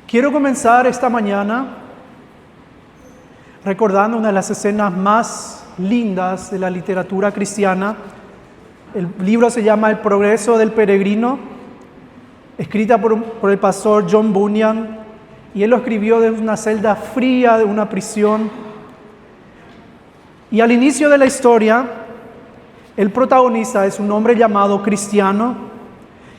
Quiero comenzar esta mañana recordando una de las escenas más lindas de la literatura cristiana. El libro se llama El progreso del peregrino, escrita por el pastor John Bunyan, y él lo escribió de una celda fría de una prisión. Y al inicio de la historia, el protagonista es un hombre llamado Cristiano,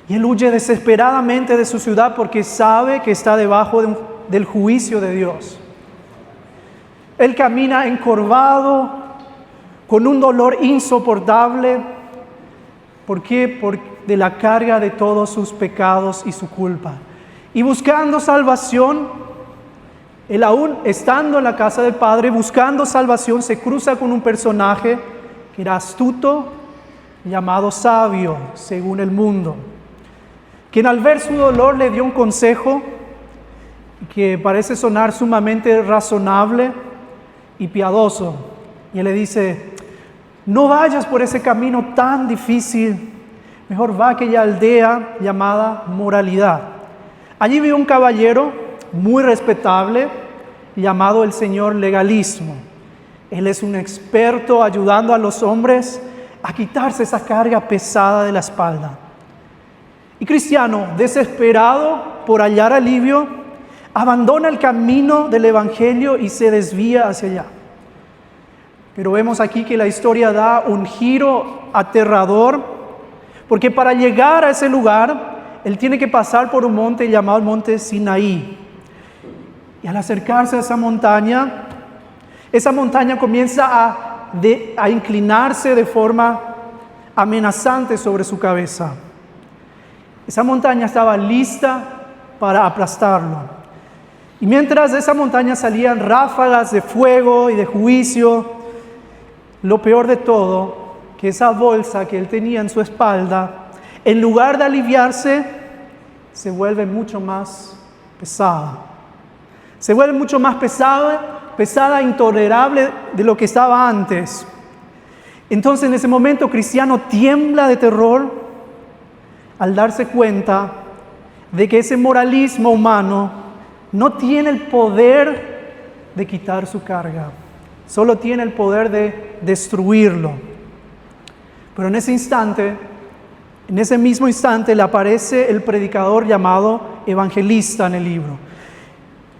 y él huye desesperadamente de su ciudad porque sabe que está debajo del juicio de Dios. Él camina encorvado, con un dolor insoportable. ¿Por qué? De la carga de todos sus pecados y su culpa. Y buscando salvación, él aún estando en la casa del Padre, buscando salvación, se cruza con un personaje que era astuto, llamado sabio, según el mundo, quien al ver su dolor le dio un consejo que parece sonar sumamente razonable y piadoso. Y él le dice: no vayas por ese camino tan difícil, mejor va a aquella aldea llamada Moralidad. Allí vive un caballero muy respetable llamado el señor Legalismo. Él es un experto ayudando a los hombres a quitarse esa carga pesada de la espalda. Y Cristiano, desesperado por hallar alivio, abandona el camino del Evangelio y se desvía hacia allá. Pero vemos aquí que la historia da un giro aterrador, porque para llegar a ese lugar, él tiene que pasar por un monte llamado el monte Sinaí. Y al acercarse a esa montaña comienza a inclinarse de forma amenazante sobre su cabeza. Esa montaña estaba lista para aplastarlo. Y mientras de esa montaña salían ráfagas de fuego y de juicio, lo peor de todo, que esa bolsa que él tenía en su espalda, en lugar de aliviarse, se vuelve mucho más pesada. Se vuelve mucho más pesada, intolerable de lo que estaba antes. Entonces en ese momento Cristiano tiembla de terror al darse cuenta de que ese moralismo humano no tiene el poder de quitar su carga, solo tiene el poder de destruirlo. Pero en ese mismo instante le aparece el predicador llamado evangelista en el libro.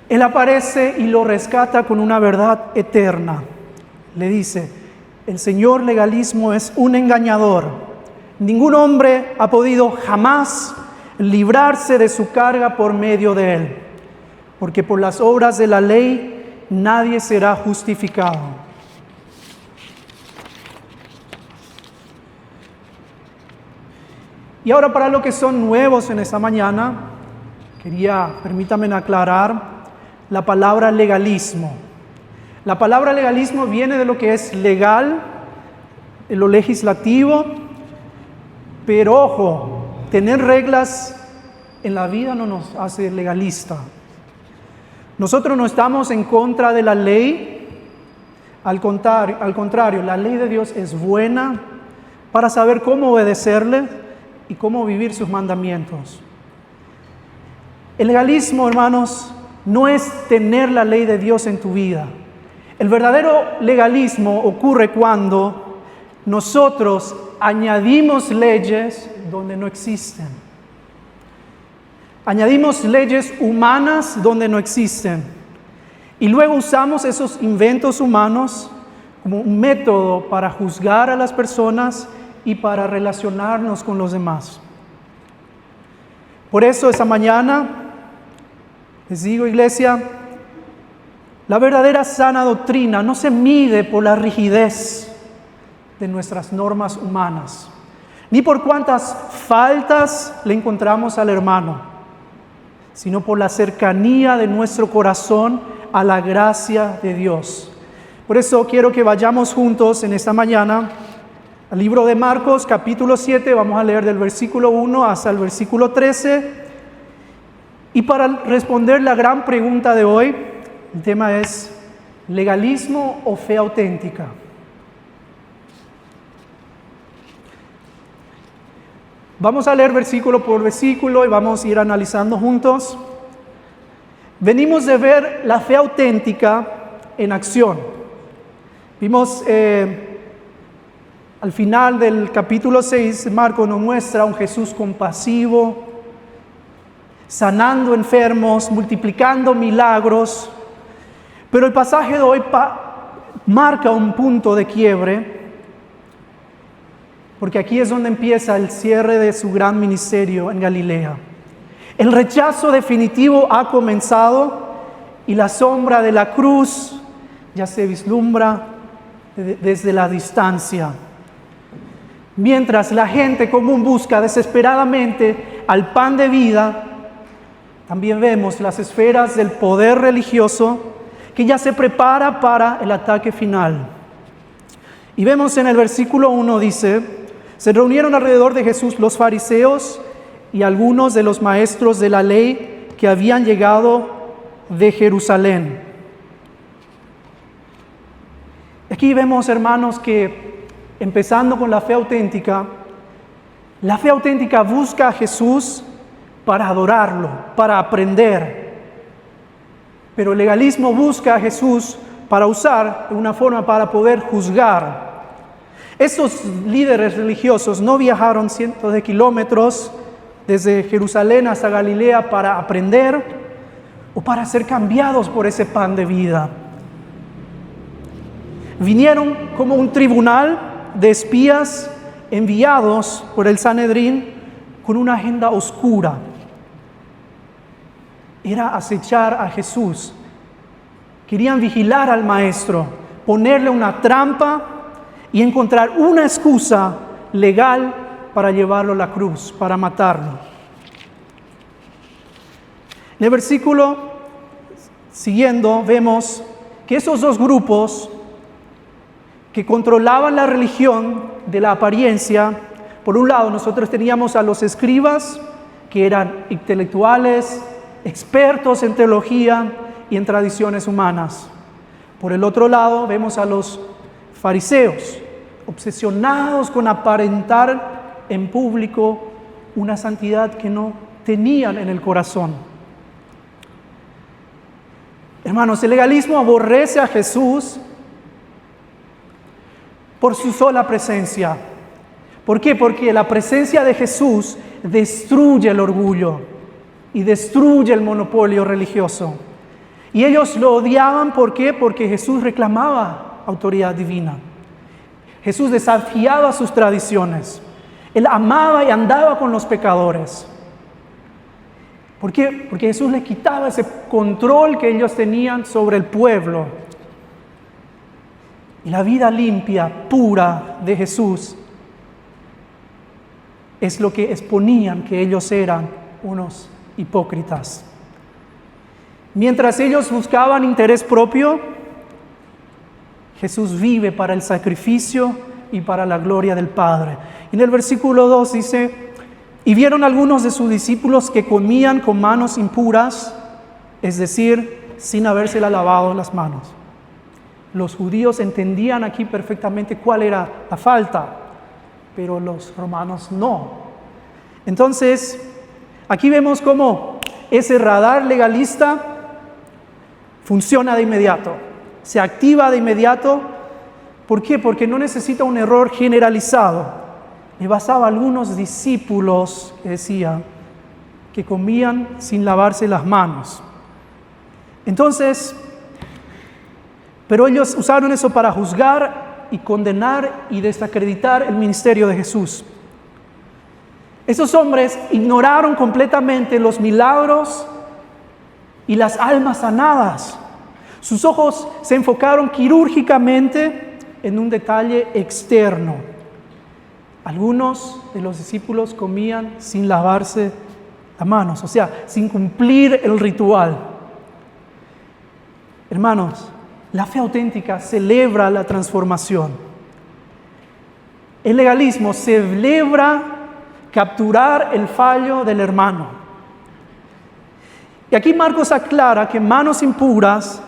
Él aparece y lo rescata con una verdad eterna. Le dice: el señor Legalismo es un engañador. Ningún hombre ha podido jamás librarse de su carga por medio de él, porque por las obras de la ley nadie será justificado. Y ahora, para los que son nuevos en esta mañana, permítanme aclarar la palabra legalismo. La palabra legalismo viene de lo que es legal, de lo legislativo, pero ojo, tener reglas en la vida no nos hace legalista. Nosotros no estamos en contra de la ley, al contrario, la ley de Dios es buena para saber cómo obedecerle y cómo vivir sus mandamientos. El legalismo, hermanos, no es tener la ley de Dios en tu vida. El verdadero legalismo ocurre cuando nosotros añadimos leyes donde no existen. Añadimos leyes humanas donde no existen. Y luego usamos esos inventos humanos como un método para juzgar a las personas y para relacionarnos con los demás. Por eso esta mañana les digo, iglesia, la verdadera sana doctrina no se mide por la rigidez de nuestras normas humanas, ni por cuántas faltas le encontramos al hermano, sino por la cercanía de nuestro corazón a la gracia de Dios. Por eso quiero que vayamos juntos en esta mañana al libro de Marcos, capítulo 7, vamos a leer del versículo 1 hasta el versículo 13. Y para responder la gran pregunta de hoy, el tema es: ¿legalismo o fe auténtica? Vamos a leer versículo por versículo y vamos a ir analizando juntos. Venimos de ver la fe auténtica en acción. Vimos al final del capítulo 6, Marcos nos muestra un Jesús compasivo, sanando enfermos, multiplicando milagros. Pero el pasaje de hoy marca un punto de quiebre, porque aquí es donde empieza el cierre de su gran ministerio en Galilea. El rechazo definitivo ha comenzado y la sombra de la cruz ya se vislumbra desde la distancia. Mientras la gente común busca desesperadamente al pan de vida, también vemos las esferas del poder religioso que ya se prepara para el ataque final. Y vemos en el versículo 1, dice: se reunieron alrededor de Jesús los fariseos y algunos de los maestros de la ley que habían llegado de Jerusalén. Aquí vemos, hermanos, que empezando con la fe auténtica busca a Jesús para adorarlo, para aprender. Pero el legalismo busca a Jesús para usar de una forma para poder juzgar. Estos líderes religiosos no viajaron cientos de kilómetros desde Jerusalén hasta Galilea para aprender o para ser cambiados por ese pan de vida. Vinieron como un tribunal de espías enviados por el Sanedrín con una agenda oscura. Era acechar a Jesús. Querían vigilar al Maestro, ponerle una trampa y encontrar una excusa legal para llevarlo a la cruz, para matarlo. En el versículo siguiendo vemos que esos dos grupos que controlaban la religión de la apariencia, por un lado nosotros teníamos a los escribas, que eran intelectuales, expertos en teología y en tradiciones humanas. Por el otro lado vemos a los fariseos, obsesionados con aparentar en público una santidad que no tenían en el corazón. Hermanos, el legalismo aborrece a Jesús por su sola presencia. ¿Por qué? Porque la presencia de Jesús destruye el orgullo y destruye el monopolio religioso. Y ellos lo odiaban, ¿por qué? Porque Jesús reclamaba autoridad divina. Jesús desafiaba sus tradiciones. Él amaba y andaba con los pecadores. ¿Por qué? Porque Jesús les quitaba ese control que ellos tenían sobre el pueblo. Y la vida limpia, pura de Jesús es lo que exponían que ellos eran unos hipócritas. Mientras ellos buscaban interés propio, Jesús vive para el sacrificio y para la gloria del Padre. En el versículo 2 dice: y vieron algunos de sus discípulos que comían con manos impuras, es decir, sin habérsela lavado las manos. Los judíos entendían aquí perfectamente cuál era la falta, pero los romanos no. Entonces, aquí vemos cómo ese radar legalista funciona de inmediato, se activa de inmediato. ¿Por qué? Porque no necesita un error generalizado. Le basaba a algunos discípulos que decían que comían sin lavarse las manos. Entonces, pero ellos usaron eso para juzgar y condenar y desacreditar el ministerio de Jesús. Esos hombres ignoraron completamente los milagros y las almas sanadas. Sus ojos se enfocaron quirúrgicamente en un detalle externo. Algunos de los discípulos comían sin lavarse las manos, o sea, sin cumplir el ritual. Hermanos, la fe auténtica celebra la transformación. El legalismo celebra capturar el fallo del hermano. Y aquí Marcos aclara que manos impuras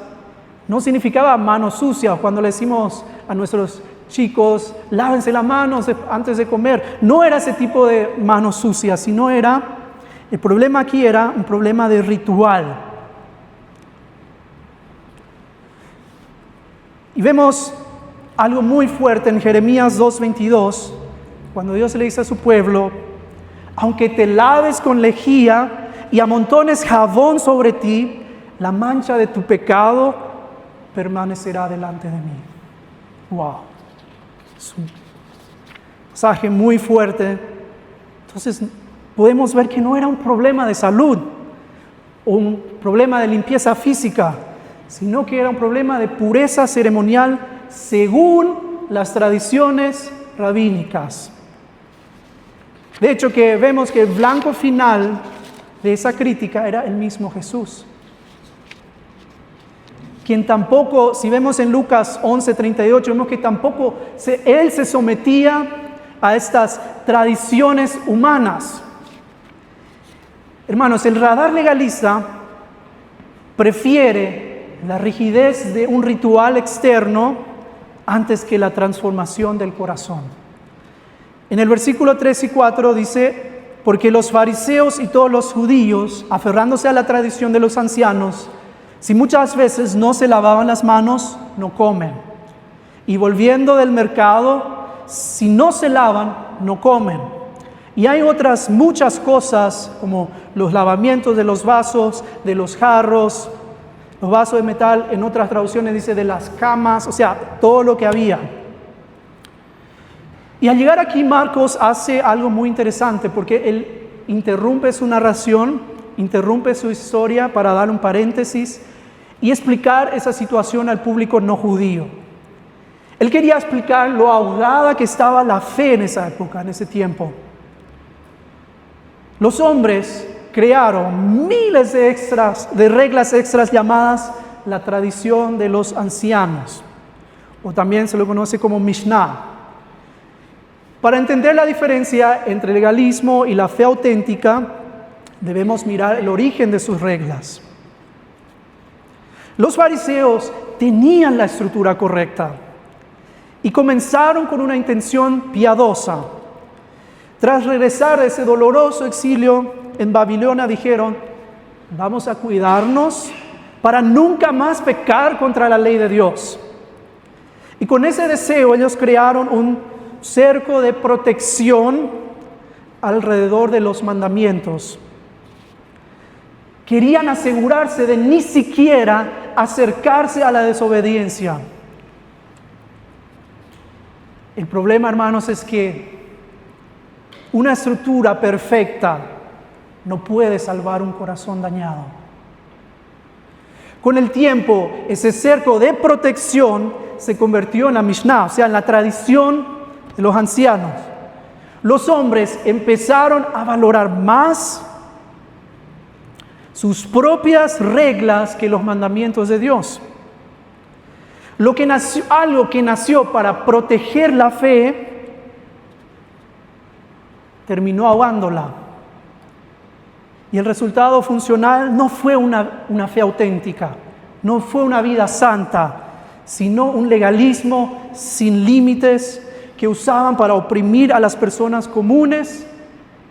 no significaba manos sucias. Cuando le decimos a nuestros chicos, lávense las manos antes de comer, no era ese tipo de manos sucias, sino el problema aquí era un problema de ritual. Y vemos algo muy fuerte en Jeremías 2:22, cuando Dios le dice a su pueblo: aunque te laves con lejía y amontones jabón sobre ti, la mancha de tu pecado permanecerá delante de mí. Wow, es un pasaje muy fuerte. Entonces podemos ver que no era un problema de salud o un problema de limpieza física, sino que era un problema de pureza ceremonial según las tradiciones rabínicas. De hecho, que vemos que el blanco final de esa crítica era el mismo Jesús, quien tampoco, si vemos en Lucas 11:38, vemos que tampoco él se sometía a estas tradiciones humanas. Hermanos, el radar legalista prefiere la rigidez de un ritual externo antes que la transformación del corazón. En el versículo 3 y 4 dice: porque los fariseos y todos los judíos, aferrándose a la tradición de los ancianos, si muchas veces no se lavaban las manos, no comen. Y volviendo del mercado, si no se lavan, no comen. Y hay otras muchas cosas, como los lavamientos de los vasos, de los jarros, los vasos de metal, en otras traducciones dice de las camas, o sea, todo lo que había. Y al llegar aquí, Marcos hace algo muy interesante, porque él interrumpe su narración, interrumpe su historia para dar un paréntesis y explicar esa situación al público no judío. Él quería explicar lo ahogada que estaba la fe en esa época, en ese tiempo. Los hombres crearon miles de reglas extras llamadas la tradición de los ancianos, o también se lo conoce como Mishnah. Para entender la diferencia entre el legalismo y la fe auténtica, debemos mirar el origen de sus reglas. Los fariseos tenían la estructura correcta y comenzaron con una intención piadosa. Tras regresar de ese doloroso exilio en Babilonia, dijeron: vamos a cuidarnos para nunca más pecar contra la ley de Dios. Y con ese deseo ellos crearon un cerco de protección alrededor de los mandamientos. Querían asegurarse de ni siquiera acercarse a la desobediencia. El problema, hermanos, es que una estructura perfecta no puede salvar un corazón dañado. Con el tiempo, ese cerco de protección se convirtió en la Mishnah, o sea, en la tradición de los ancianos. Los hombres empezaron a valorar más sus propias reglas que los mandamientos de Dios. Algo que nació para proteger la fe, terminó ahogándola. Y el resultado funcional no fue una fe auténtica, no fue una vida santa, sino un legalismo sin límites que usaban para oprimir a las personas comunes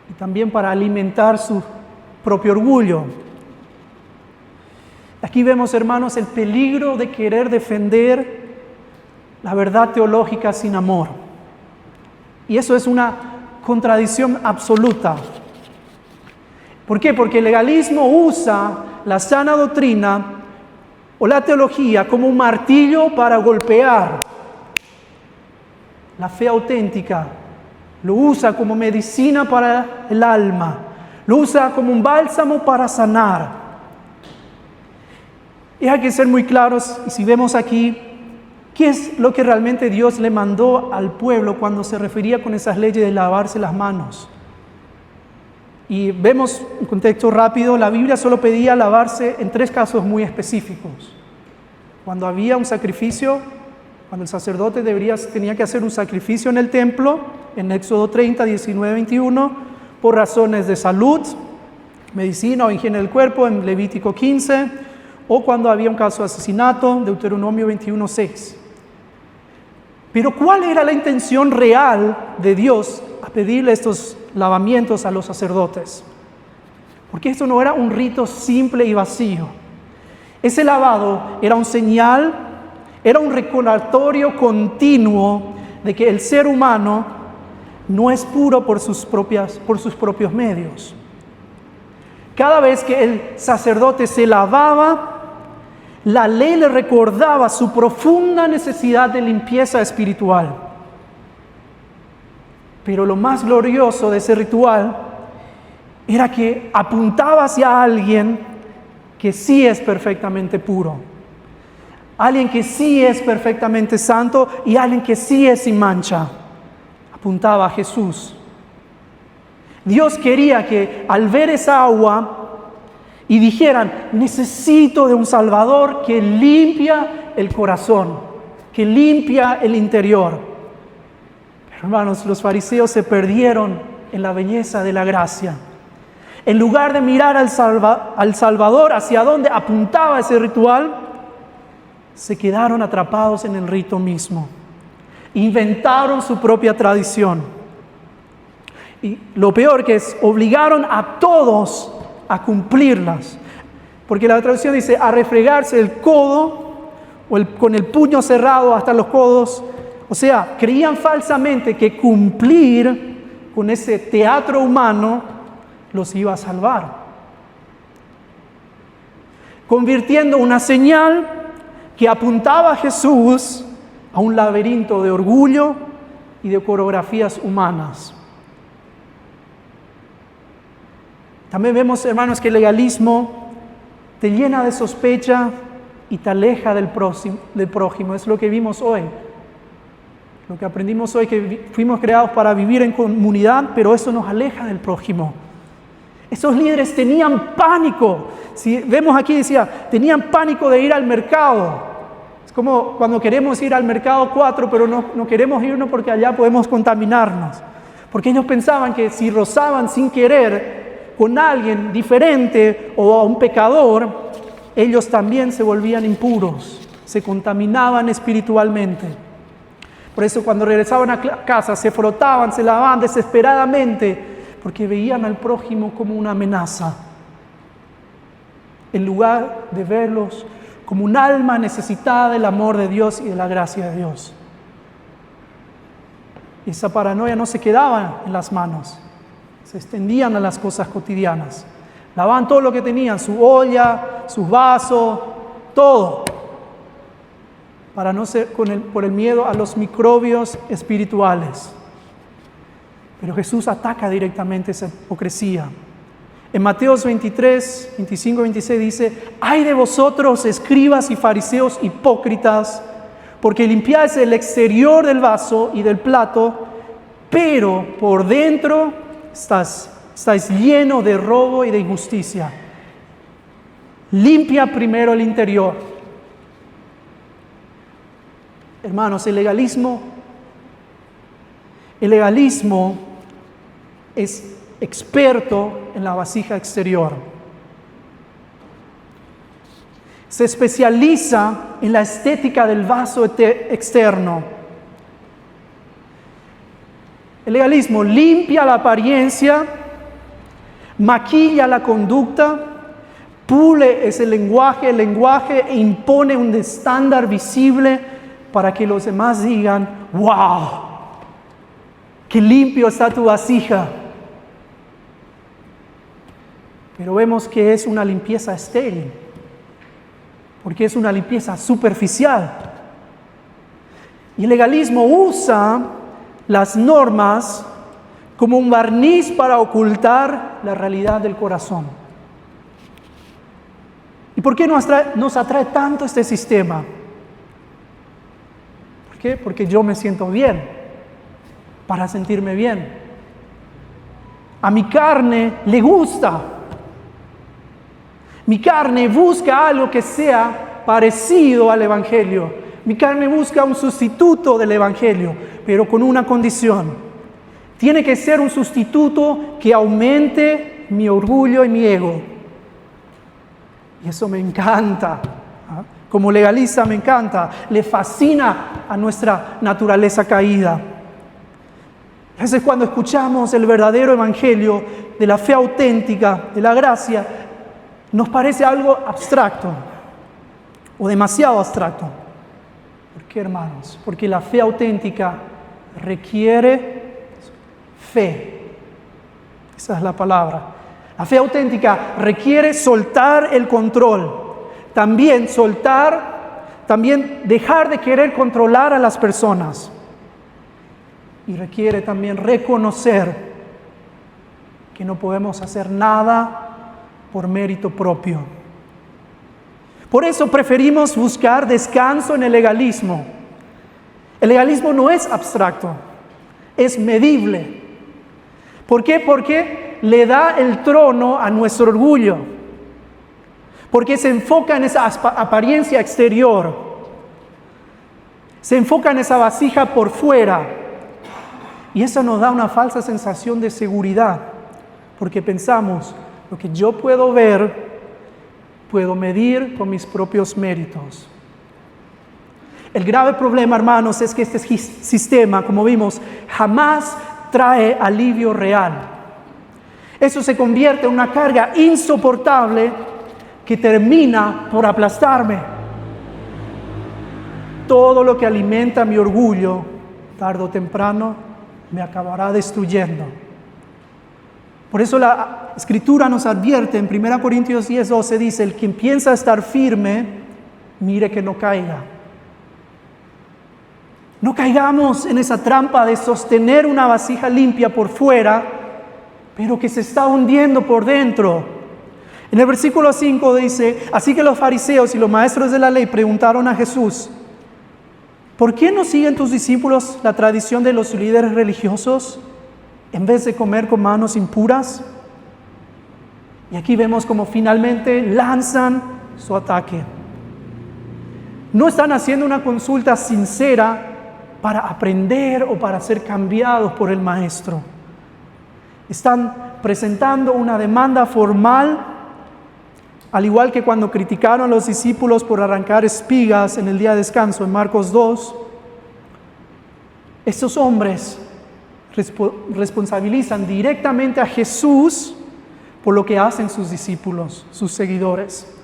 y también para alimentar su propio orgullo. Aquí vemos, hermanos, el peligro de querer defender la verdad teológica sin amor. Y eso es una contradicción absoluta. ¿Por qué? Porque el legalismo usa la sana doctrina o la teología como un martillo para golpear. La fe auténtica lo usa como medicina para el alma, lo usa como un bálsamo para sanar. Y hay que ser muy claros, y si vemos aquí, ¿qué es lo que realmente Dios le mandó al pueblo cuando se refería con esas leyes de lavarse las manos? Y vemos un contexto rápido, la Biblia solo pedía lavarse en 3 casos muy específicos. Cuando había un sacrificio, cuando el sacerdote tenía que hacer un sacrificio en el templo, en Éxodo 30, 19, 21, por razones de salud, medicina o higiene del cuerpo, en Levítico 15, o cuando había un caso de asesinato, Deuteronomio 21, 6. Pero ¿cuál era la intención real de Dios a pedirle estos lavamientos a los sacerdotes? Porque esto no era un rito simple y vacío. Ese lavado era un señal Era un recordatorio continuo de que el ser humano no es puro por sus propios medios. Cada vez que el sacerdote se lavaba, la ley le recordaba su profunda necesidad de limpieza espiritual. Pero lo más glorioso de ese ritual era que apuntaba hacia alguien que sí es perfectamente puro, alguien que sí es perfectamente santo y alguien que sí es sin mancha. Apuntaba a Jesús. Dios quería que al ver esa agua y dijeran: necesito de un Salvador que limpia el corazón, que limpia el interior. Pero hermanos, los fariseos se perdieron en la belleza de la gracia. En lugar de mirar al Salvador hacia donde apuntaba ese ritual, se quedaron atrapados en el rito mismo. Inventaron su propia tradición. Y lo peor que es, obligaron a todos a cumplirlas. Porque la traducción dice a refregarse el codo o con el puño cerrado hasta los codos. O sea, creían falsamente que cumplir con ese teatro humano los iba a salvar, convirtiendo una señal que apuntaba a Jesús a un laberinto de orgullo y de coreografías humanas. También vemos, hermanos, que el legalismo te llena de sospecha y te aleja del prójimo. Es lo que vimos hoy. Lo que aprendimos hoy, que fuimos creados para vivir en comunidad, pero eso nos aleja del prójimo. Esos líderes tenían pánico. Si vemos aquí, decía, tenían pánico de ir al mercado. Es como cuando queremos ir al mercado 4, pero no queremos irnos porque allá podemos contaminarnos. Porque ellos pensaban que si rozaban sin querer con alguien diferente o a un pecador, ellos también se volvían impuros, se contaminaban espiritualmente. Por eso cuando regresaban a casa se frotaban, se lavaban desesperadamente, porque veían al prójimo como una amenaza, en lugar de verlos como un alma necesitada del amor de Dios y de la gracia de Dios. Y esa paranoia no se quedaba en las manos, se extendían a las cosas cotidianas. Lavaban todo lo que tenían, su olla, sus vasos, todo, para no ser por el miedo a los microbios espirituales. Pero Jesús ataca directamente esa hipocresía. En Mateo 23, 25 y 26 dice: ¡ay de vosotros, escribas y fariseos hipócritas! Porque limpiáis el exterior del vaso y del plato, pero por dentro estáis llenos de robo y de injusticia. Limpia primero el interior. Hermanos, el legalismo es experto en la vasija exterior. Se especializa en la estética del vaso externo. El legalismo limpia la apariencia, maquilla la conducta, pule ese lenguaje e impone un estándar visible para que los demás digan: ¡wow! ¡Qué limpio está tu vasija! Pero vemos que es una limpieza estéril, porque es una limpieza superficial. Y el legalismo usa las normas como un barniz para ocultar la realidad del corazón. ¿Y por qué nos atrae tanto este sistema? ¿Por qué? Porque yo me siento bien, para sentirme bien. A mi carne le gusta. Mi carne busca algo que sea parecido al Evangelio. Mi carne busca un sustituto del Evangelio, pero con una condición. Tiene que ser un sustituto que aumente mi orgullo y mi ego. Y eso me encanta. Como legalista me encanta. Le fascina a nuestra naturaleza caída. A veces cuando escuchamos el verdadero Evangelio de la fe auténtica, de la gracia, nos parece algo abstracto o demasiado abstracto. qué, hermanos? Porque la fe auténtica requiere fe. Esa es la palabra. La fe auténtica requiere soltar el control. También dejar de querer controlar a las personas. Y requiere también reconocer que no podemos hacer nada por mérito propio. Por eso preferimos buscar descanso en el legalismo. El legalismo no es abstracto, es medible. ¿Por qué? Porque le da el trono a nuestro orgullo. Porque se enfoca en esa apariencia exterior. Se enfoca en esa vasija por fuera. Y eso nos da una falsa sensación de seguridad. Porque pensamos, lo que yo puedo ver, puedo medir con mis propios méritos. El grave problema, hermanos, es que este sistema, como vimos, jamás trae alivio real. Eso se convierte en una carga insoportable que termina por aplastarme. Todo lo que alimenta mi orgullo, tarde o temprano, me acabará destruyendo. Por eso la Escritura nos advierte en 1 Corintios 10:12, dice, el quien piensa estar firme, mire que no caiga. No caigamos en esa trampa de sostener una vasija limpia por fuera, pero que se está hundiendo por dentro. En el versículo 5 dice, así que los fariseos y los maestros de la ley preguntaron a Jesús, ¿por qué no siguen tus discípulos la tradición de los líderes religiosos en vez de comer con manos impuras? Y aquí vemos como finalmente lanzan su ataque. No están haciendo una consulta sincera para aprender o para ser cambiados por el maestro. Están presentando una demanda formal, al igual que cuando criticaron a los discípulos por arrancar espigas en el día de descanso en Marcos 2. Estos hombres responsabilizan directamente a Jesús por lo que hacen sus discípulos, sus seguidores.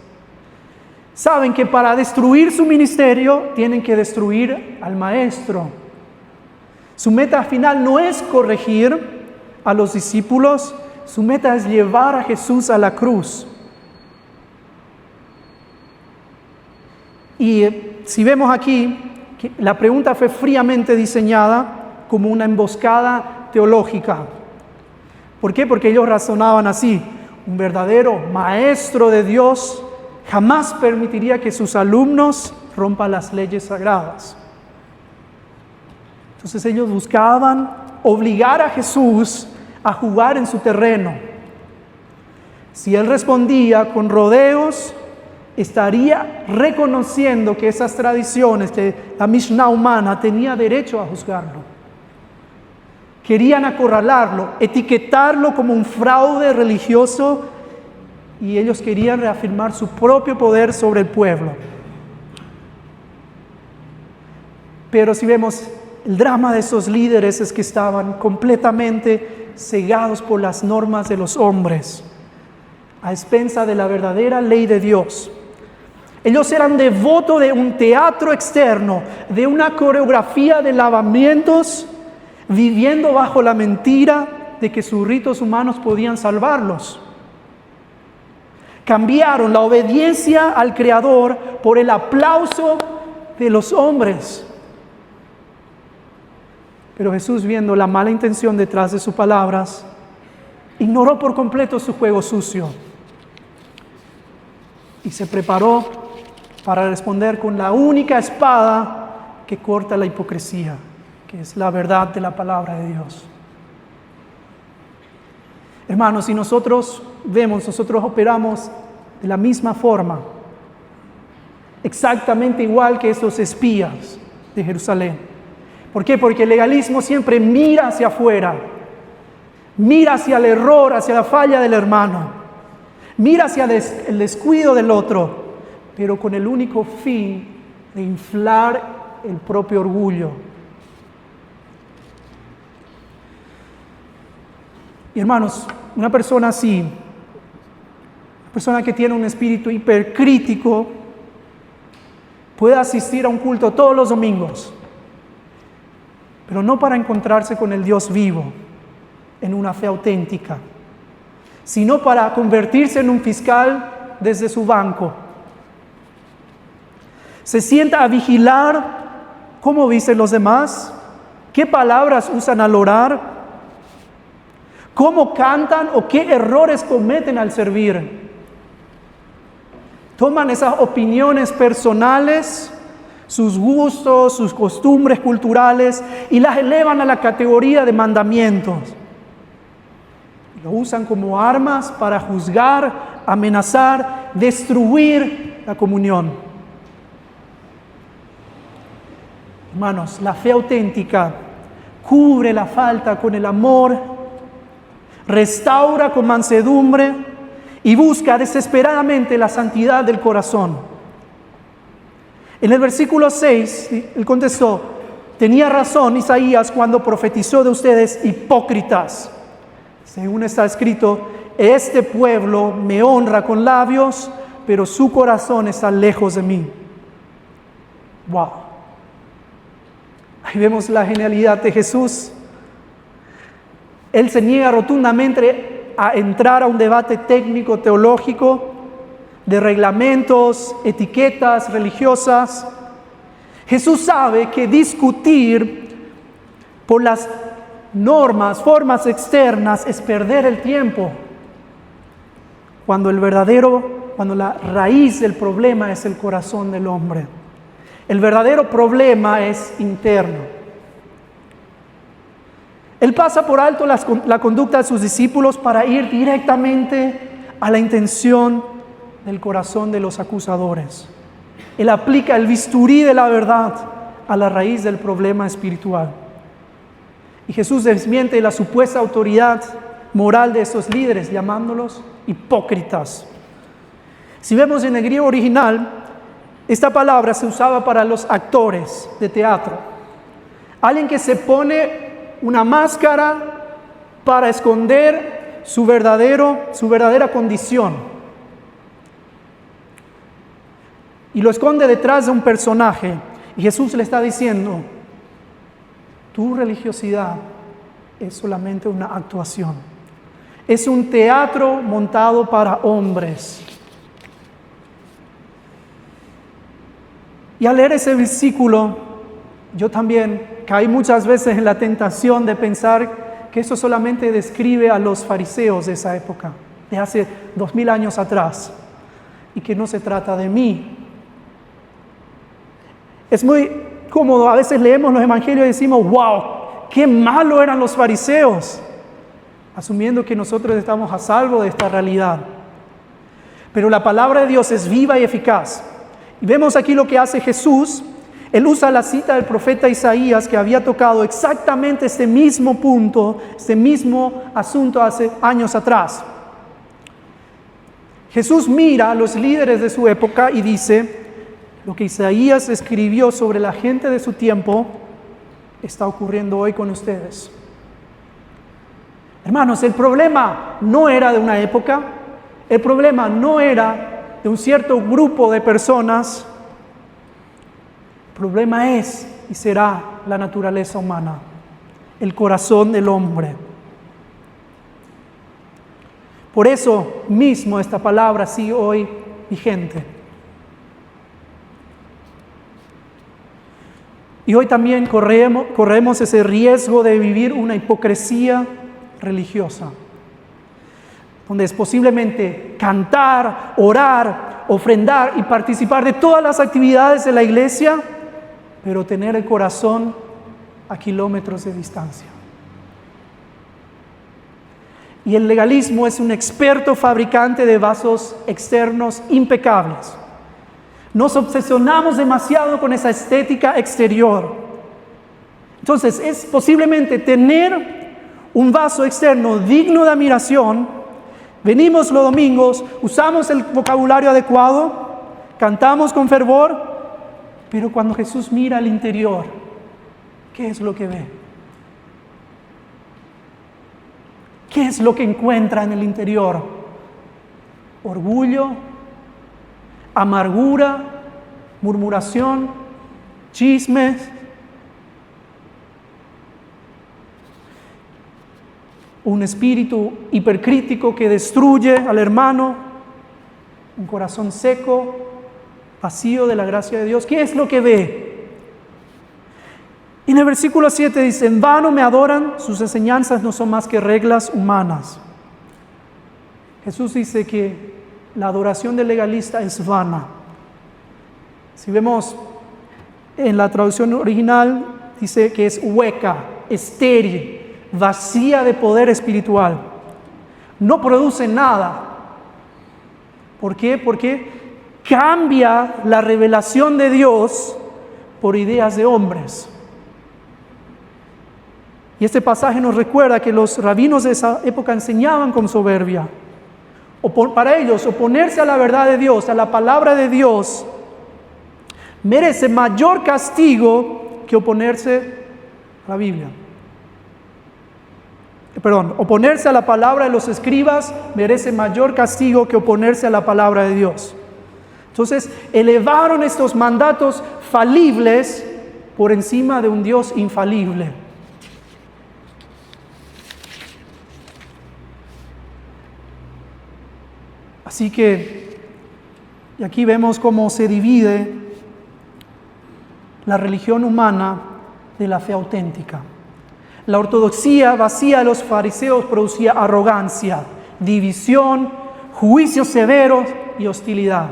Saben que para destruir su ministerio tienen que destruir al maestro. Su meta final no es corregir a los discípulos, su meta es llevar a Jesús a la cruz. Y si vemos aquí, que la pregunta fue fríamente diseñada como una emboscada teológica. ¿Por qué? Porque ellos razonaban así: un verdadero maestro de Dios jamás permitiría que sus alumnos rompan las leyes sagradas. Entonces ellos buscaban obligar a Jesús a jugar en su terreno. Si él respondía con rodeos, estaría reconociendo que esas tradiciones, que la Mishnah humana tenía derecho a juzgarlo. Querían acorralarlo, etiquetarlo como un fraude religioso, y ellos querían reafirmar su propio poder sobre el pueblo. Pero si vemos, el drama de esos líderes es que estaban completamente cegados por las normas de los hombres, a expensa de la verdadera ley de Dios. Ellos eran devotos de un teatro externo, de una coreografía de lavamientos, viviendo bajo la mentira de que sus ritos humanos podían salvarlos. Cambiaron la obediencia al Creador por el aplauso de los hombres. Pero Jesús, viendo la mala intención detrás de sus palabras, ignoró por completo su juego sucio y se preparó para responder con la única espada que corta la hipocresía, que es la verdad de la palabra de Dios. Hermanos, si nosotros operamos de la misma forma, exactamente igual que esos espías de Jerusalén. ¿Por qué? Porque el legalismo siempre mira hacia afuera, mira hacia el error, hacia la falla del hermano, mira hacia el descuido del otro, pero con el único fin de inflar el propio orgullo. Y hermanos, una persona así, una persona que tiene un espíritu hipercrítico, puede asistir a un culto todos los domingos, pero no para encontrarse con el Dios vivo en una fe auténtica, sino para convertirse en un fiscal desde su banco. Se sienta a vigilar cómo dicen los demás, qué palabras usan al orar, cómo cantan o qué errores cometen al servir. Toman esas opiniones personales, sus gustos, sus costumbres culturales y las elevan a la categoría de mandamientos. Lo usan como armas para juzgar, amenazar, destruir la comunión. Hermanos, la fe auténtica cubre la falta con el amor, restaura con mansedumbre y busca desesperadamente la santidad del corazón. En el versículo 6, él contestó: tenía razón Isaías cuando profetizó de ustedes hipócritas. Según está escrito, este pueblo me honra con labios, pero su corazón está lejos de mí. Wow. Ahí vemos la genialidad de Jesús. Él se niega rotundamente a entrar a un debate técnico, teológico, de reglamentos, etiquetas religiosas. Jesús sabe que discutir por las normas, formas externas es perder el tiempo, cuando la raíz del problema es el corazón del hombre. El verdadero problema es interno. Él pasa por alto la conducta de sus discípulos para ir directamente a la intención del corazón de los acusadores. Él aplica el bisturí de la verdad a la raíz del problema espiritual. Y Jesús desmiente la supuesta autoridad moral de esos líderes, llamándolos hipócritas. Si vemos en el griego original, esta palabra se usaba para los actores de teatro. Alguien que se pone una máscara para esconder su verdadera condición. Y lo esconde detrás de un personaje. Y Jesús le está diciendo: tu religiosidad es solamente una actuación. Es un teatro montado para hombres. Y al leer ese versículo, yo también caí muchas veces en la tentación de pensar que eso solamente describe a los fariseos de esa época, de hace 2000 años atrás, y que no se trata de mí. Es muy cómodo, a veces leemos los evangelios y decimos: wow, qué malo eran los fariseos, asumiendo que nosotros estamos a salvo de esta realidad. Pero la palabra de Dios es viva y eficaz. Y vemos aquí lo que hace Jesús. Él usa la cita del profeta Isaías, que había tocado exactamente este mismo punto, este mismo asunto hace años atrás. Jesús mira a los líderes de su época y dice: lo que Isaías escribió sobre la gente de su tiempo está ocurriendo hoy con ustedes. Hermanos, el problema no era de una época, el problema no era de un cierto grupo de personas. El problema es y será la naturaleza humana, el corazón del hombre. Por eso mismo esta palabra sigue hoy vigente. Y hoy también corremos ese riesgo de vivir una hipocresía religiosa, donde es posiblemente cantar, orar, ofrendar y participar de todas las actividades de la iglesia, pero tener el corazón a kilómetros de distancia. Y el legalismo es un experto fabricante de vasos externos impecables. Nos obsesionamos demasiado con esa estética exterior. Entonces, es posiblemente tener un vaso externo digno de admiración. Venimos los domingos, usamos el vocabulario adecuado, cantamos con fervor, pero cuando Jesús mira al interior, ¿qué es lo que ve? ¿Qué es lo que encuentra en el interior? Orgullo, amargura, murmuración, chismes, un espíritu hipercrítico que destruye al hermano, un corazón seco, vacío de la gracia de Dios. ¿Qué es lo que ve? Y en el versículo 7 dice: en vano me adoran, sus enseñanzas no son más que reglas humanas. Jesús dice que la adoración del legalista es vana. Si vemos en la traducción original, dice que es hueca, estéril, vacía de poder espiritual. No produce nada. ¿Por qué? Porque cambia la revelación de Dios por ideas de hombres. Y este pasaje nos recuerda que los rabinos de esa época enseñaban con soberbia. Para ellos, oponerse a la verdad de Dios, a la palabra de Dios, merece mayor castigo que oponerse a la Biblia. Oponerse a la palabra de los escribas merece mayor castigo que oponerse a la palabra de Dios. Entonces, elevaron estos mandatos falibles por encima de un Dios infalible. Así que, y aquí vemos cómo se divide la religión humana de la fe auténtica. La ortodoxia vacía de los fariseos producía arrogancia, división, juicios severos y hostilidad.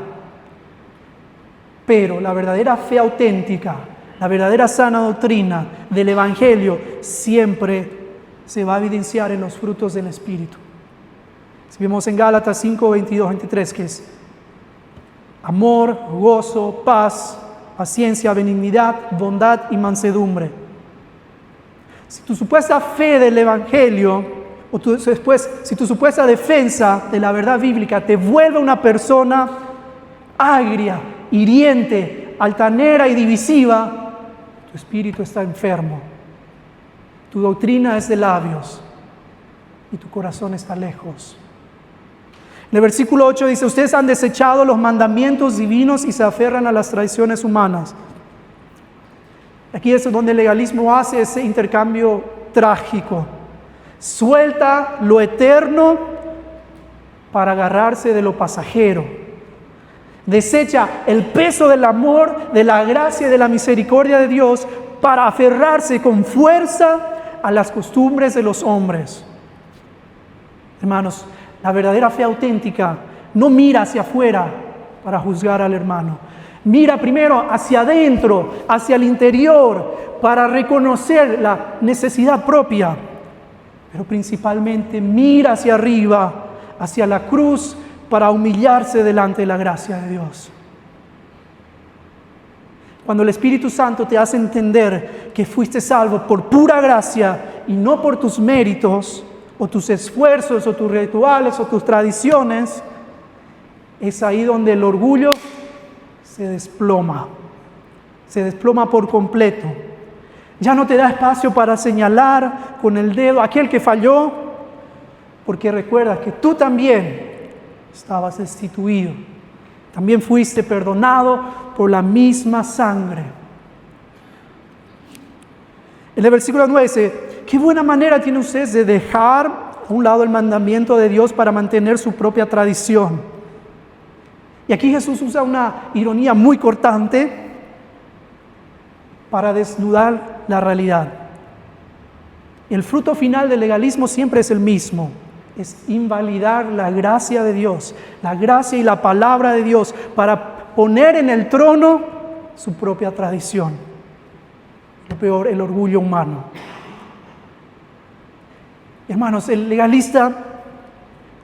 Pero la verdadera fe auténtica, la verdadera sana doctrina del Evangelio siempre se va a evidenciar en los frutos del Espíritu. Si vemos en Gálatas 5, 22, 23, que es amor, gozo, paz, paciencia, benignidad, bondad y mansedumbre. Si tu supuesta fe del Evangelio, si tu supuesta defensa de la verdad bíblica te vuelve una persona agria, hiriente, altanera y divisiva, tu espíritu está enfermo. Tu doctrina es de labios y tu corazón está lejos. En el versículo 8 dice: ustedes han desechado los mandamientos divinos y se aferran a las tradiciones humanas. Aquí es donde el legalismo hace ese intercambio trágico. Suelta lo eterno para agarrarse de lo pasajero. Desecha el peso del amor, de la gracia y de la misericordia de Dios para aferrarse con fuerza a las costumbres de los hombres. Hermanos, la verdadera fe auténtica no mira hacia afuera para juzgar al hermano. Mira primero hacia adentro, hacia el interior, para reconocer la necesidad propia. Pero principalmente mira hacia arriba, hacia la cruz, para humillarse delante de la gracia de Dios. Cuando el Espíritu Santo te hace entender que fuiste salvo por pura gracia y no por tus méritos, o tus esfuerzos, o tus rituales, o tus tradiciones, es ahí donde el orgullo se desploma por completo. Ya no te da espacio para señalar con el dedo a aquel que falló, porque recuerda que tú también estabas destituido, también fuiste perdonado por la misma sangre. En el versículo 9 dice: qué buena manera tienen ustedes de dejar a un lado el mandamiento de Dios para mantener su propia tradición. Y aquí Jesús usa una ironía muy cortante para desnudar la realidad. El fruto final del legalismo siempre es el mismo: es invalidar la gracia de Dios, la gracia y la palabra de Dios, para poner en el trono su propia tradición. Lo peor, el orgullo humano. Hermanos, el legalista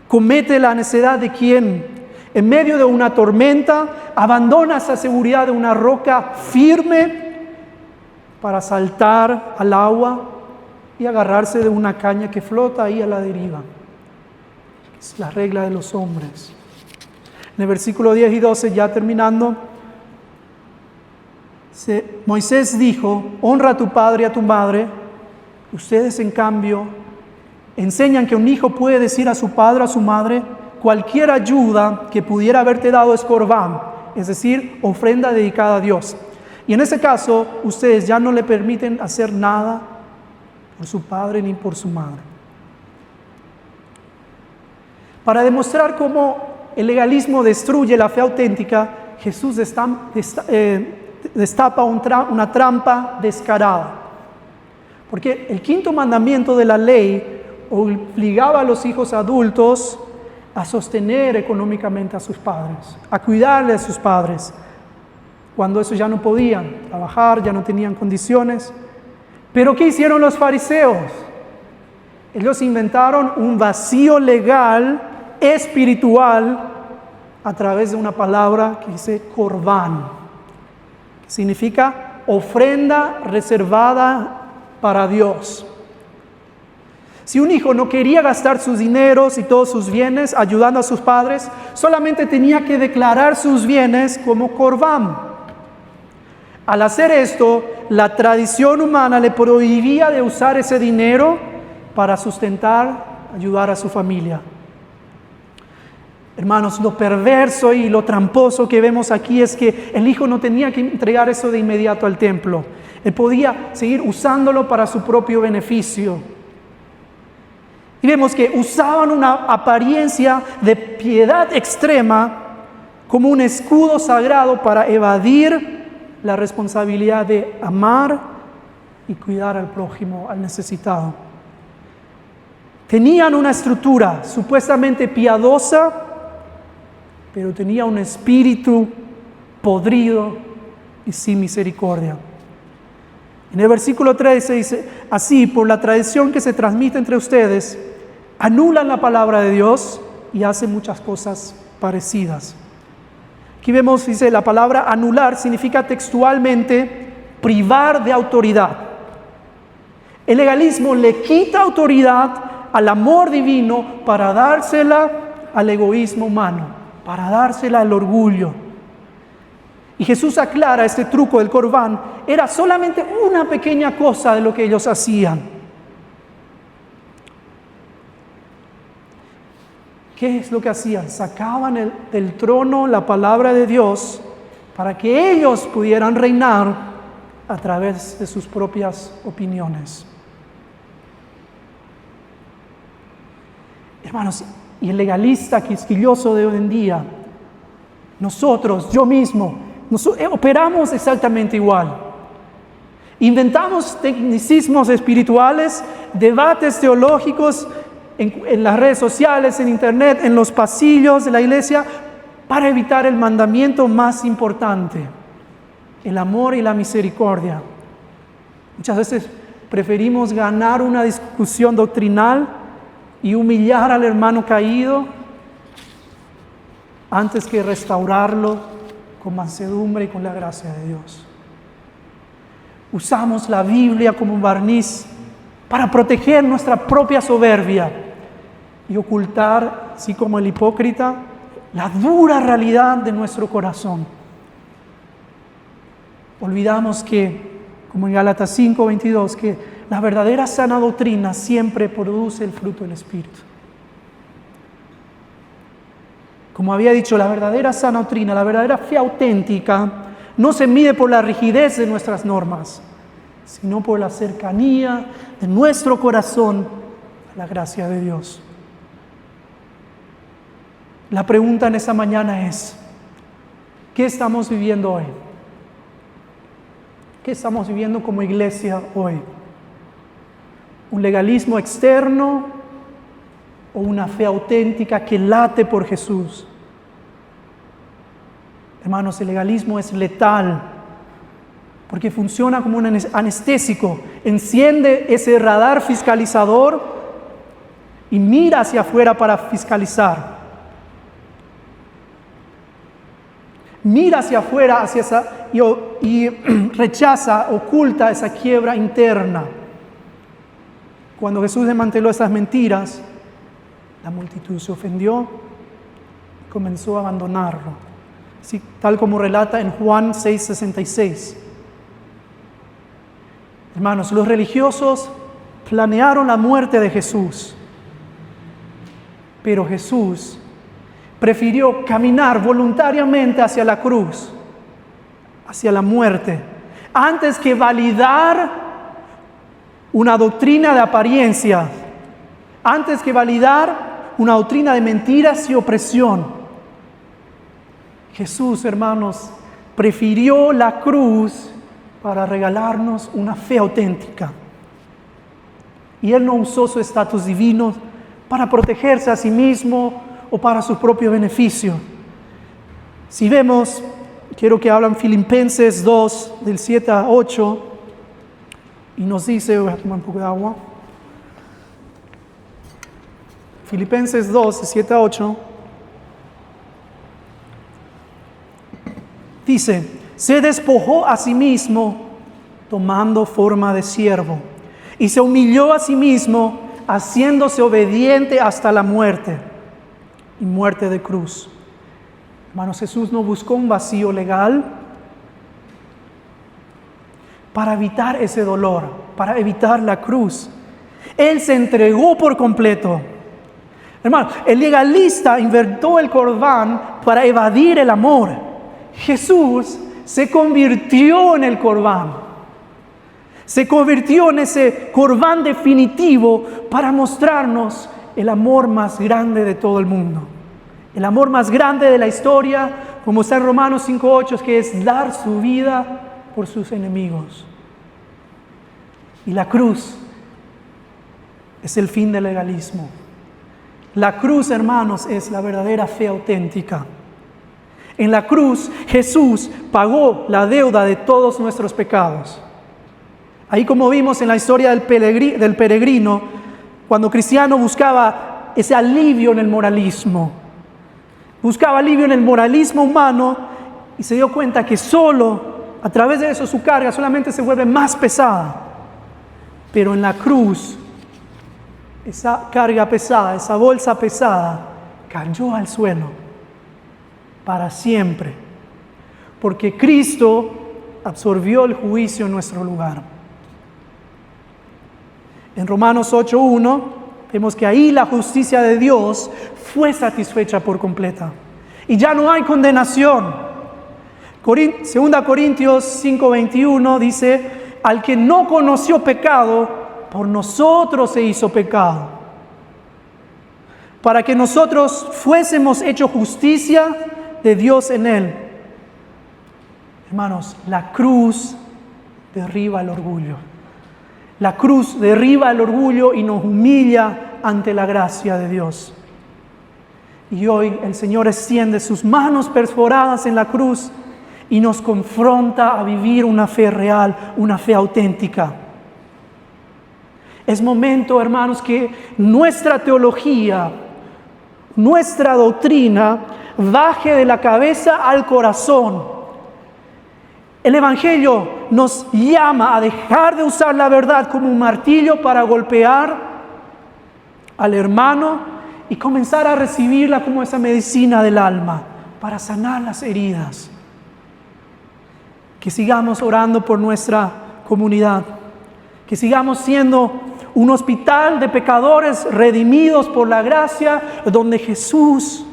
comete la necedad de quien, en medio de una tormenta, abandona esa seguridad de una roca firme para saltar al agua y agarrarse de una caña que flota ahí a la deriva. Es la regla de los hombres. En el versículo 10 y 12, ya terminando, Moisés dijo: honra a tu padre y a tu madre. Ustedes, en cambio, enseñan que un hijo puede decir a su padre o a su madre: cualquier ayuda que pudiera haberte dado es corbán, es decir, ofrenda dedicada a Dios. Y en ese caso, ustedes ya no le permiten hacer nada por su padre ni por su madre. Para demostrar cómo el legalismo destruye la fe auténtica, Jesús destapa una trampa descarada. Porque el quinto mandamiento de la ley obligaba a los hijos adultos a sostener económicamente a sus padres, a cuidarle a sus padres, cuando esos ya no podían trabajar, ya no tenían condiciones. Pero ¿qué hicieron los fariseos? Ellos inventaron un vacío legal, espiritual, a través de una palabra que dice corbán, que significa ofrenda reservada para Dios. Si un hijo no quería gastar sus dineros y todos sus bienes ayudando a sus padres, solamente tenía que declarar sus bienes como corbán. Al hacer esto, la tradición humana le prohibía de usar ese dinero para sustentar, ayudar a su familia. Hermanos, lo perverso y lo tramposo que vemos aquí es que el hijo no tenía que entregar eso de inmediato al templo. Él podía seguir usándolo para su propio beneficio. Y vemos que usaban una apariencia de piedad extrema como un escudo sagrado para evadir la responsabilidad de amar y cuidar al prójimo, al necesitado. Tenían una estructura supuestamente piadosa, pero tenía un espíritu podrido y sin misericordia. En el versículo 13 dice, así, por la tradición que se transmite entre ustedes, anulan la palabra de Dios y hacen muchas cosas parecidas. Aquí vemos, dice, la palabra anular significa textualmente privar de autoridad. El legalismo le quita autoridad al amor divino para dársela al egoísmo humano, para dársela al orgullo. Y Jesús aclara este truco del corbán, era solamente una pequeña cosa de lo que ellos hacían. ¿Qué es lo que hacían? Sacaban del trono la palabra de Dios para que ellos pudieran reinar a través de sus propias opiniones. Hermanos, y el legalista quisquilloso de hoy en día, nosotros, yo mismo, operamos exactamente igual. Inventamos tecnicismos espirituales, debates teológicos en las redes sociales, en internet, en los pasillos de la iglesia, para evitar el mandamiento más importante, el amor y la misericordia. Muchas veces preferimos ganar una discusión doctrinal y humillar al hermano caído antes que restaurarlo con mansedumbre y con la gracia de Dios. Usamos la Biblia como un barniz para proteger nuestra propia soberbia y ocultar, así como el hipócrita, la dura realidad de nuestro corazón. Olvidamos que, como en Gálatas 5:22, que la verdadera sana doctrina siempre produce el fruto del Espíritu. Como había dicho, la verdadera sana doctrina, la verdadera fe auténtica, no se mide por la rigidez de nuestras normas, sino por la cercanía de nuestro corazón a la gracia de Dios. La pregunta en esta mañana es, ¿qué estamos viviendo hoy? ¿Qué estamos viviendo como iglesia hoy? ¿Un legalismo externo o una fe auténtica que late por Jesús? Hermanos, el legalismo es letal porque funciona como un anestésico. Enciende ese radar fiscalizador y mira hacia afuera para fiscalizar. Mira hacia afuera y rechaza, oculta esa quiebra interna. Cuando Jesús desmanteló esas mentiras, la multitud se ofendió y comenzó a abandonarlo. Así, tal como relata en Juan 6:66. Hermanos, los religiosos planearon la muerte de Jesús, pero Jesús prefirió caminar voluntariamente hacia la cruz, hacia la muerte, antes que validar una doctrina de apariencia, antes que validar una doctrina de mentiras y opresión. Jesús, hermanos, prefirió la cruz para regalarnos una fe auténtica. Y Él no usó su estatus divino para protegerse a sí mismo o para su propio beneficio. Si vemos, quiero que hablan Filipenses 2, del 7 a 8, y nos dice, voy a tomar un poco de agua. Filipenses 2, 7 a 8, dice, se despojó a sí mismo tomando forma de siervo y se humilló a sí mismo haciéndose obediente hasta la muerte y muerte de cruz. Hermanos, Jesús no buscó un vacío legal para evitar ese dolor, para evitar la cruz. Él se entregó por completo. Hermano, el legalista inventó el corbán para evadir el amor. Jesús se convirtió en el corbán. Se convirtió en ese corbán definitivo para mostrarnos el amor más grande de todo el mundo. El amor más grande de la historia, como está en Romanos 5:8, que es dar su vida por sus enemigos. Y la cruz es el fin del legalismo. La cruz, hermanos, es la verdadera fe auténtica. En la cruz, Jesús pagó la deuda de todos nuestros pecados. Ahí, como vimos en la historia del peregrino, cuando Cristiano buscaba ese alivio en el moralismo, buscaba alivio en el moralismo humano y se dio cuenta que solo a través de eso su carga solamente se vuelve más pesada. Pero en la cruz, esa carga pesada, esa bolsa pesada, cayó al suelo para siempre, porque Cristo absorbió el juicio en nuestro lugar. En Romanos 8:1 vemos que ahí la justicia de Dios fue satisfecha por completa y ya no hay condenación. 2 Corintios 5:21 dice, al que no conoció pecado, por nosotros se hizo pecado, para que nosotros fuésemos hechos justicia de Dios en él. Hermanos, la cruz derriba el orgullo. La cruz derriba el orgullo y nos humilla ante la gracia de Dios. Y hoy el Señor extiende sus manos perforadas en la cruz y nos confronta a vivir una fe real, una fe auténtica. Es momento, hermanos, que nuestra teología, nuestra doctrina baje de la cabeza al corazón. El Evangelio nos llama a dejar de usar la verdad como un martillo para golpear al hermano y comenzar a recibirla como esa medicina del alma para sanar las heridas. Que sigamos orando por nuestra comunidad, que sigamos siendo un hospital de pecadores redimidos por la gracia, donde Jesús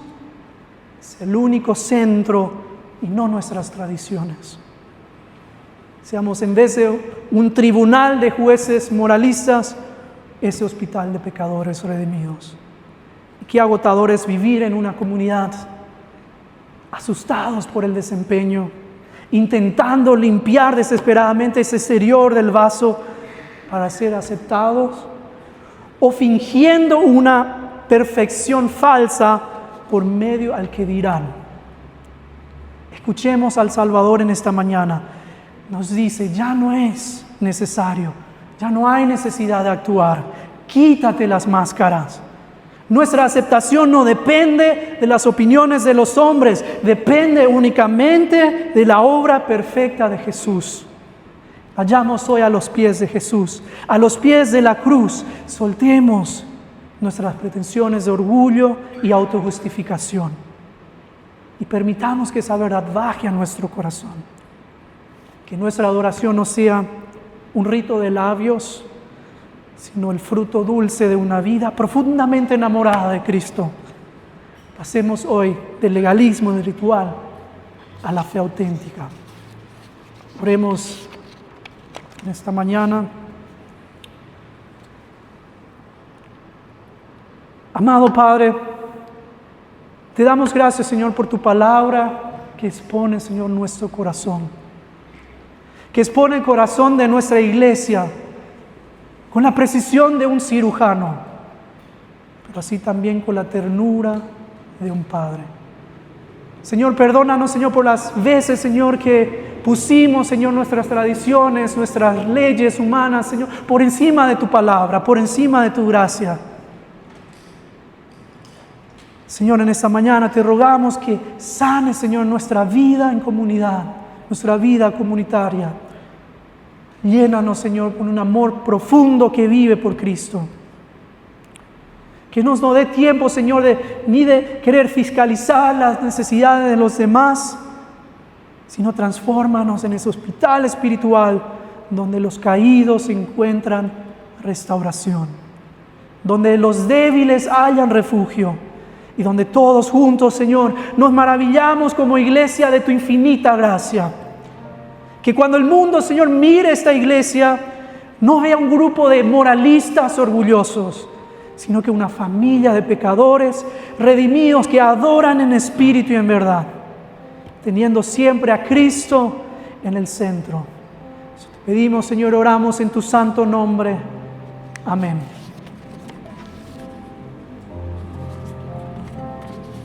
es el único centro y no nuestras tradiciones. Seamos, en vez de un tribunal de jueces moralistas, ese hospital de pecadores redimidos. Y qué agotador es vivir en una comunidad asustados por el desempeño, intentando limpiar desesperadamente ese exterior del vaso para ser aceptados, o fingiendo una perfección falsa por medio al que dirán. Escuchemos al Salvador en esta mañana. Nos dice, ya no es necesario, ya no hay necesidad de actuar. Quítate las máscaras. Nuestra aceptación no depende de las opiniones de los hombres, depende únicamente de la obra perfecta de Jesús. Vayamos hoy a los pies de Jesús, a los pies de la cruz. Soltemos nuestras pretensiones de orgullo y autojustificación y permitamos que esa verdad baje a nuestro corazón. Que nuestra adoración no sea un rito de labios, sino el fruto dulce de una vida profundamente enamorada de Cristo. Pasemos hoy del legalismo, del ritual, a la fe auténtica. Oremos en esta mañana. Amado Padre, te damos gracias, Señor, por tu palabra que expone, Señor, nuestro corazón, que expone el corazón de nuestra iglesia con la precisión de un cirujano, pero así también con la ternura de un padre. Señor, perdónanos, Señor, por las veces, Señor, que pusimos, Señor, nuestras tradiciones, nuestras leyes humanas, Señor, por encima de tu palabra, por encima de tu gracia. Señor, en esta mañana te rogamos que sanes, Señor, nuestra vida en comunidad, nuestra vida comunitaria. Llénanos, Señor, con un amor profundo que vive por Cristo. Que nos no dé tiempo, Señor, ni de querer fiscalizar las necesidades de los demás, sino transfórmanos en ese hospital espiritual donde los caídos encuentran restauración, donde los débiles hallan refugio y donde todos juntos, Señor, nos maravillamos como iglesia de tu infinita gracia. Que cuando el mundo, Señor, mire esta iglesia, no vea un grupo de moralistas orgullosos, sino que una familia de pecadores redimidos que adoran en espíritu y en verdad, teniendo siempre a Cristo en el centro. Te pedimos, Señor, oramos en tu santo nombre. Amén.